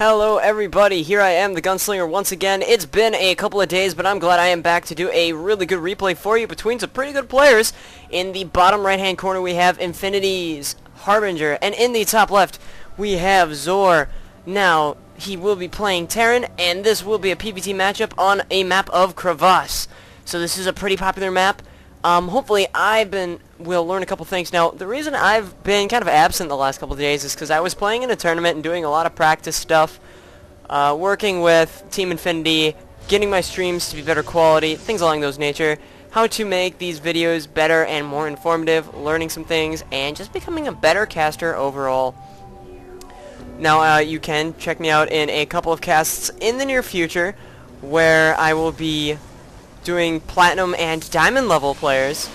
Hello everybody, here I am, the Gunslinger, once again. It's been a couple of days, but I'm glad I am back to do a really good replay for you between some pretty good players. In the bottom right hand corner we have Infinity's Harbinger, and in the top left we have Zor. Now, he will be playing Terran, and this will be a PvT matchup on a map of Crevasse. So this is a pretty popular map. Hopefully we'll learn a couple things. Now, the reason I've been kind of absent the last couple of days is because I was playing in a tournament and doing a lot of practice stuff, working with Team Infinity, getting my streams to be better quality, things along those nature, how to make these videos better and more informative, learning some things, and just becoming a better caster overall. Now, you can check me out in a couple of casts in the near future, where I will be doing platinum and diamond level players.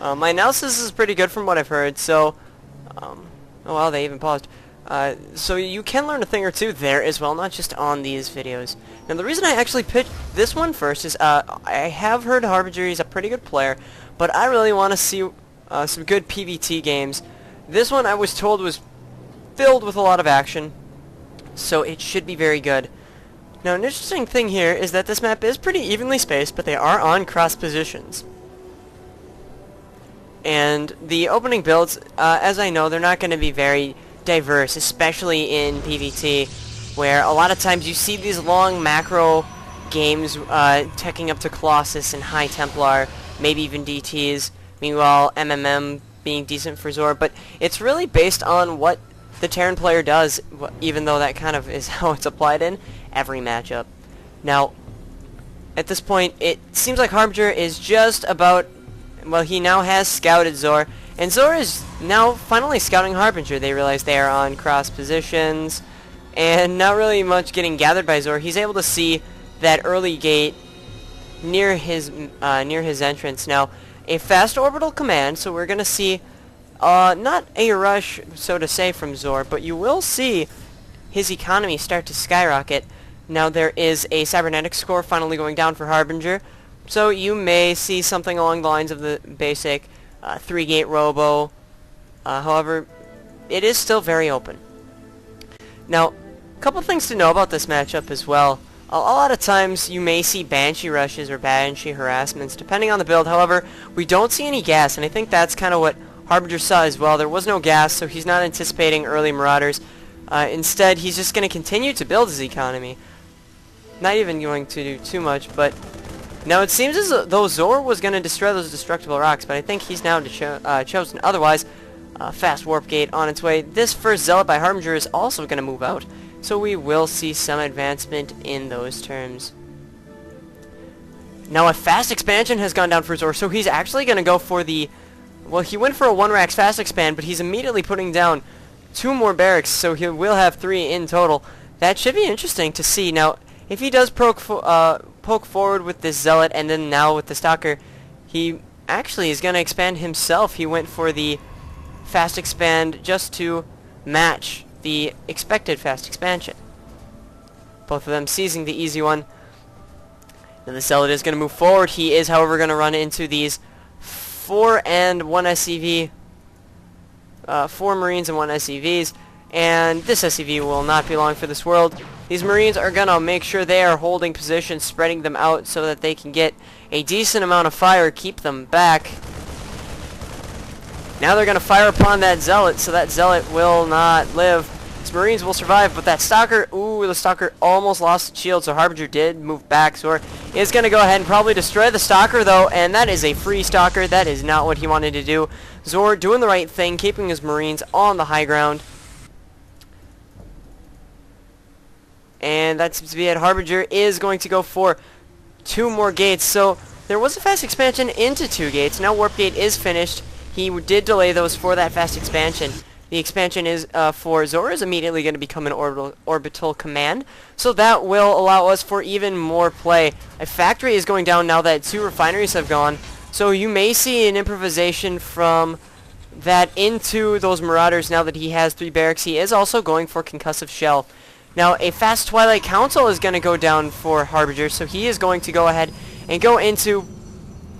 My analysis is pretty good from what I've heard, so oh well, they even paused. So you can learn a thing or two there as well, not just on these videos. Now the reason I actually picked this one first is I have heard Harbinger is a pretty good player, but I really want to see some good PvT games. This one I was told was filled with a lot of action, so it should be very good. Now, an interesting thing here is that this map is pretty evenly spaced, but they are on cross positions. And the opening builds, as I know, they're not going to be very diverse, especially in PvT, where a lot of times you see these long macro games teching up to Colossus and High Templar, maybe even DTs, meanwhile MMM being decent for Zor, but it's really based on what the Terran player does, even though that kind of is how it's applied in every matchup. Now, at this point, it seems like Harbinger is just about, well, he now has scouted Zor, and Zor is now finally scouting Harbinger. They realize they are on cross positions, and not really much getting gathered by Zor. He's able to see that early gate near his entrance. Now, a fast orbital command, so we're going to see not a rush, so to say, from Zor, but you will see his economy start to skyrocket. Now there is a cybernetic score finally going down for Harbinger, so you may see something along the lines of the basic 3-gate robo. However, it is still very open. Now, a couple things to know about this matchup as well. A lot of times you may see Banshee rushes or Banshee harassments, depending on the build. However, we don't see any gas, and I think that's kind of what Harbinger saw as well. There was no gas, so he's not anticipating early Marauders. Instead, he's just going to continue to build his economy. Not even going to do too much, but now it seems as though Zor was going to destroy those destructible rocks, but I think he's now chosen otherwise. Fast warp gate on its way. This first Zealot by Harbinger is also going to move out, so we will see some advancement in those terms. Now a fast expansion has gone down for Zor, so he's actually going to go for the, well, he went for a 1-rax fast expand, but he's immediately putting down 2 more barracks, so he will have 3 in total. That should be interesting to see. Now, if he does poke forward with this Zealot and then now with the Stalker, he actually is going to expand himself. He went for the fast expand just to match the expected fast expansion. Both of them seizing the easy one. Now the Zealot is going to move forward. He is, however, going to run into these 4 and 1 SCV. 4 Marines and 1 SCVs, and this SCV will not be long for this world. These Marines are going to make sure they are holding positions, spreading them out so that they can get a decent amount of fire, keep them back. Now they're going to fire upon that Zealot, so that Zealot will not live. These Marines will survive, but that Stalker, ooh, the Stalker almost lost the shield, so Harbinger did move back. Zor is going to go ahead and probably destroy the Stalker, though, and that is a free Stalker. That is not what he wanted to do. Zor doing the right thing, keeping his Marines on the high ground. And that seems to be it. Harbinger is going to go for 2 more gates. So there was a fast expansion into 2 gates. Now warp gate is finished. He did delay those for that fast expansion. The expansion is for Zor is immediately going to become an orbital command. So that will allow us for even more play. A factory is going down now that 2 refineries have gone. So you may see an improvisation from that into those Marauders now that he has 3 barracks. He is also going for concussive shell. Now a fast Twilight Council is going to go down for Harbinger, so he is going to go ahead and go into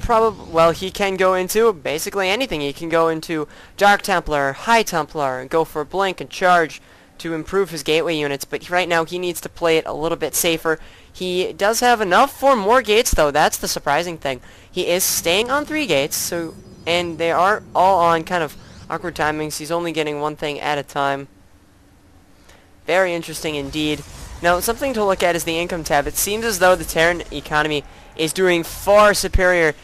well, he can go into basically anything. He can go into Dark Templar, High Templar, and go for Blink and Charge, to improve his gateway units, but right now he needs to play it a little bit safer. He does have enough for more gates, though. That's the surprising thing. He is staying on 3 gates, and they are all on kind of awkward timings. He's only getting one thing at a time. Very interesting indeed. Now, something to look at is the income tab. It seems as though the Terran economy is doing far superior.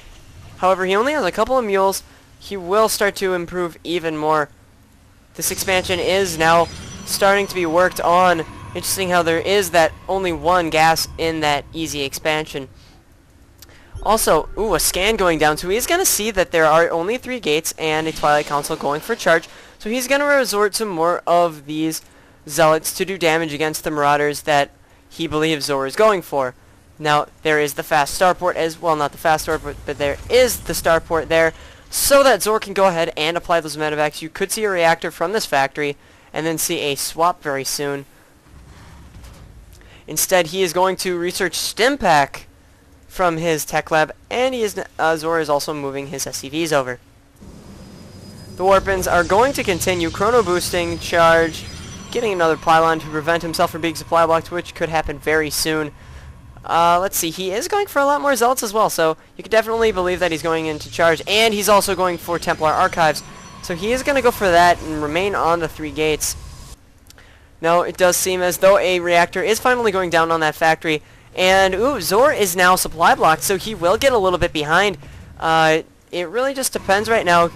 However, he only has a couple of mules. He will start to improve even more. This expansion is now starting to be worked on. Interesting how there is that only 1 gas in that easy expansion. Also, a scan going down, so he's going to see that there are only 3 gates and a Twilight Council going for charge. So he's going to resort to more of these zealots to do damage against the marauders that he believes Zor is going for. Now, there is the fast starport as well, not the fast starport, but there is the starport there, so that Zor can go ahead and apply those medevacs. You could see a reactor from this factory, and then see a swap very soon. Instead, he is going to research Stimpack from his tech lab, and Zor is also moving his SCVs over. The Warpins are going to continue chrono boosting, charge, getting another pylon to prevent himself from being supply blocked, which could happen very soon. Let's see, he is going for a lot more zealots as well, so you could definitely believe that he's going into charge, and he's also going for Templar Archives, so he is going to go for that and remain on the 3 gates. Now, it does seem as though a reactor is finally going down on that factory, and Zor is now supply blocked, so he will get a little bit behind. It really just depends right now.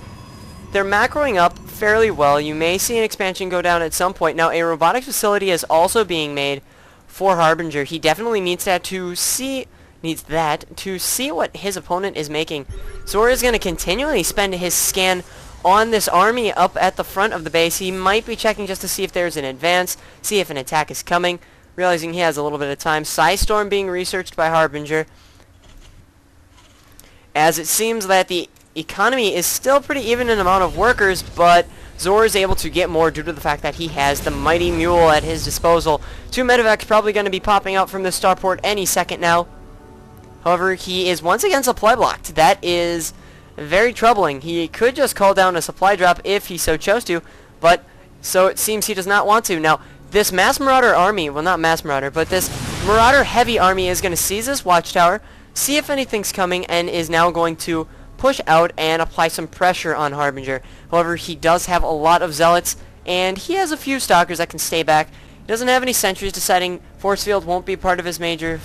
They're macroing up fairly well. You may see an expansion go down at some point. Now, a robotics facility is also being made for Harbinger. He definitely needs that to see what his opponent is making. Zor is going to continually spend his scan on this army up at the front of the base. He might be checking just to see if there's an advance, see if an attack is coming, realizing he has a little bit of time. Psystorm being researched by Harbinger, as it seems that the economy is still pretty even in amount of workers, but Zor is able to get more due to the fact that he has the Mighty Mule at his disposal. 2 medevacs probably going to be popping out from the starport any second now. However, he is once again supply blocked. That is very troubling. He could just call down a supply drop if he so chose to, but so it seems he does not want to. Now, this mass marauder army, well, not mass marauder, but this marauder heavy army is going to seize this watchtower, see if anything's coming, and is now going to push out and apply some pressure on Harbinger. However, he does have a lot of zealots, and he has a few stalkers that can stay back. He doesn't have any sentries, deciding force field won't be part of his major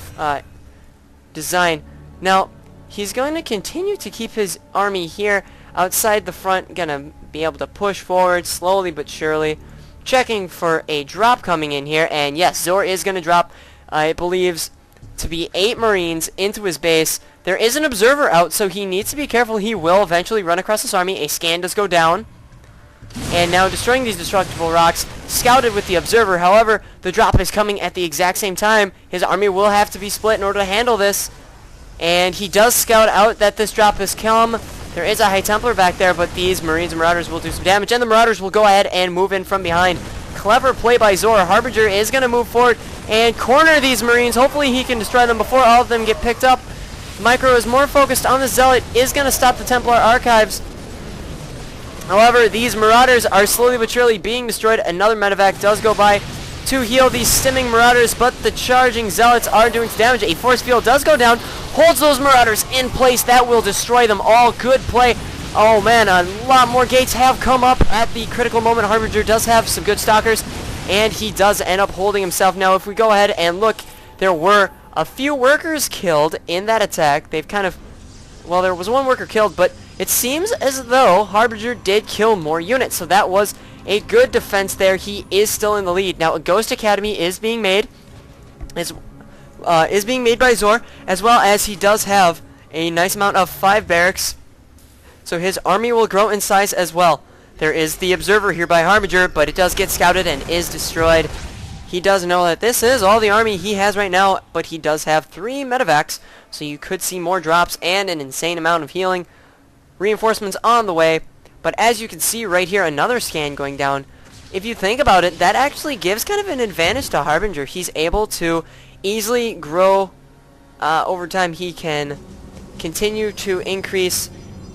design. Now, he's going to continue to keep his army here outside the front, gonna be able to push forward slowly but surely, checking for a drop coming in here, and yes, Zor is going to drop, it believes, to be 8 Marines into his base. There is an observer out, so he needs to be careful. He will eventually run across this army. A scan does go down, and now destroying these destructible rocks, scouted with the observer. However, the drop is coming at the exact same time. His army will have to be split in order to handle this, and he does scout out that this drop has come. There is a High Templar back there, but these Marines and Marauders will do some damage, and the Marauders will go ahead and move in from behind. Clever play by Zor. Harbinger is going to move forward and corner these Marines. Hopefully he can destroy them before all of them get picked up. Micro is more focused on the Zealot, is going to stop the Templar Archives. However, these Marauders are slowly but surely being destroyed. Another medevac does go by to heal these stimming Marauders, but the charging Zealots are doing some damage. A force field does go down, holds those Marauders in place. That will destroy them all. Good play. Oh man, a lot more gates have come up at the critical moment. Harbinger does have some good stalkers, and he does end up holding himself. Now, if we go ahead and look, there were a few workers killed in that attack. They've kind of, well, there was one worker killed, but it seems as though Harbinger did kill more units, so that was a good defense there. He is still in the lead. Now, a Ghost Academy is being made, is being made by Zor, as well as he does have a nice amount of 5 barracks, so his army will grow in size as well. There is the Observer here by Harbinger, but it does get scouted and is destroyed. He does know that this is all the army he has right now, but he does have 3 medevacs, so you could see more drops and an insane amount of healing. Reinforcements on the way, but as you can see right here, another scan going down. If you think about it, that actually gives kind of an advantage to Harbinger. He's able to easily grow over time. He can continue to increase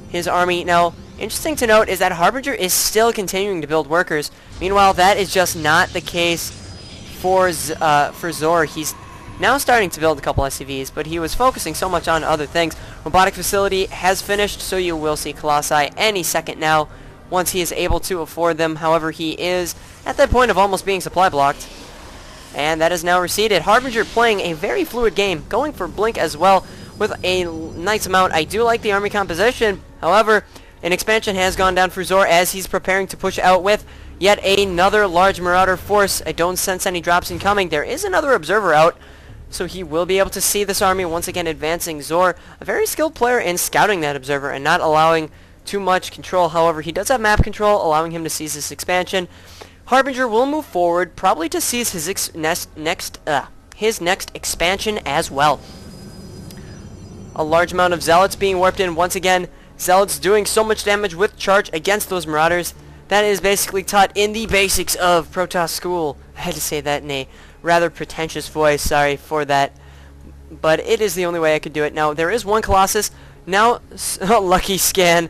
his army. Now, interesting to note is that Harbinger is still continuing to build workers. Meanwhile, that is just not the case for Zor. He's now starting to build a couple SCVs, but he was focusing so much on other things. Robotic facility has finished, so you will see Colossi any second now once he is able to afford them. However, he is at that point of almost being supply blocked. And that is now receded. Harbinger playing a very fluid game, going for Blink as well with a nice amount. I do like the army composition. However, an expansion has gone down for Zor as he's preparing to push out with yet another large Marauder force. I don't sense any drops incoming. There is another observer out, so he will be able to see this army once again advancing. Zor, a very skilled player in scouting that observer and not allowing too much control. However, he does have map control, allowing him to seize this expansion. Harbinger will move forward, probably to seize his next expansion as well. A large amount of Zealots being warped in once again. Zealots doing so much damage with charge against those Marauders. That is basically taught in the basics of Protoss School. I had to say that in a rather pretentious voice, sorry for that. But it is the only way I could do it. Now, there is one Colossus. Now, lucky scan.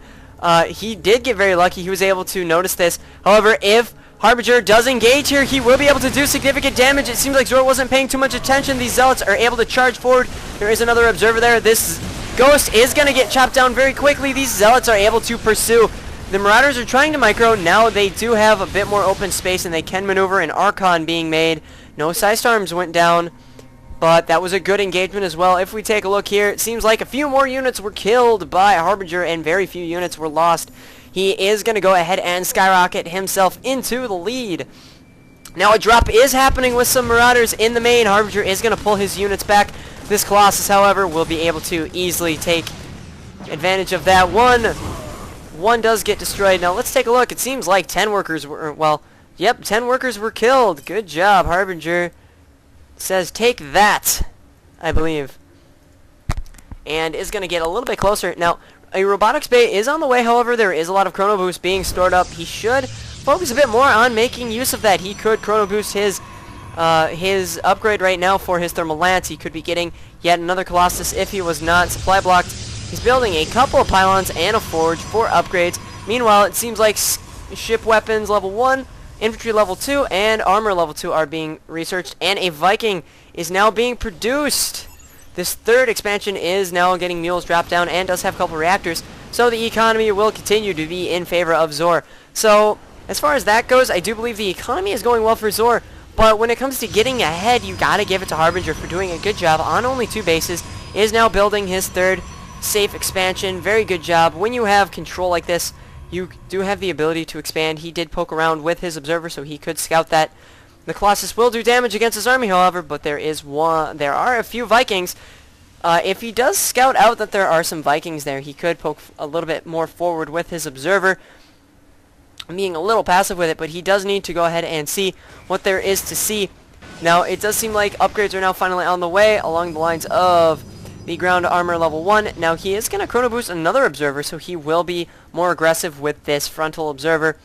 He did get very lucky. He was able to notice this. However, if Harbinger does engage here, he will be able to do significant damage. It seems like Zor wasn't paying too much attention. These Zealots are able to charge forward. There is another observer there. This Ghost is going to get chopped down very quickly. These Zealots are able to pursue. The Marauders are trying to micro. Now they do have a bit more open space and they can maneuver. An Archon being made. No Scythe Storms went down, but that was a good engagement as well. If we take a look here, it seems like a few more units were killed by Harbinger and very few units were lost. He is going to go ahead and skyrocket himself into the lead. Now a drop is happening with some Marauders in the main. Harbinger is going to pull his units back. This Colossus, however, will be able to easily take advantage of that. One does get destroyed. Now let's take a look. It seems like 10 workers were, well, yep, 10 workers were killed. Good job, Harbinger. Says take that, I believe. And is going to get a little bit closer. Now, a robotics bay is on the way. However, there is a lot of chrono boost being stored up. He should focus a bit more on making use of that. He could chrono boost his upgrade right now for his thermal lance. He could be getting yet another Colossus if he was not supply blocked. He's building a couple of pylons and a forge for upgrades. Meanwhile, it seems like ship weapons level 1, infantry level 2, and armor level 2 are being researched, and a Viking is now being produced. This third expansion is now getting mules dropped down and does have a couple reactors, so the economy will continue to be in favor of Zor. So, as far as that goes, I do believe the economy is going well for Zor, but when it comes to getting ahead, you gotta give it to Harbinger for doing a good job on only 2 bases. Is now building his third safe expansion. Very good job. When you have control like this, you do have the ability to expand. He did poke around with his observer, so he could scout that. The Colossus will do damage against his army, however, but there are a few Vikings. If he does scout out that there are some Vikings there, he could poke a little bit more forward with his observer. I'm being a little passive with it, but he does need to go ahead and see what there is to see. Now, it does seem like upgrades are now finally on the way along the lines of the ground armor level 1. Now, he is going to chrono boost another observer, so he will be more aggressive with this frontal observer.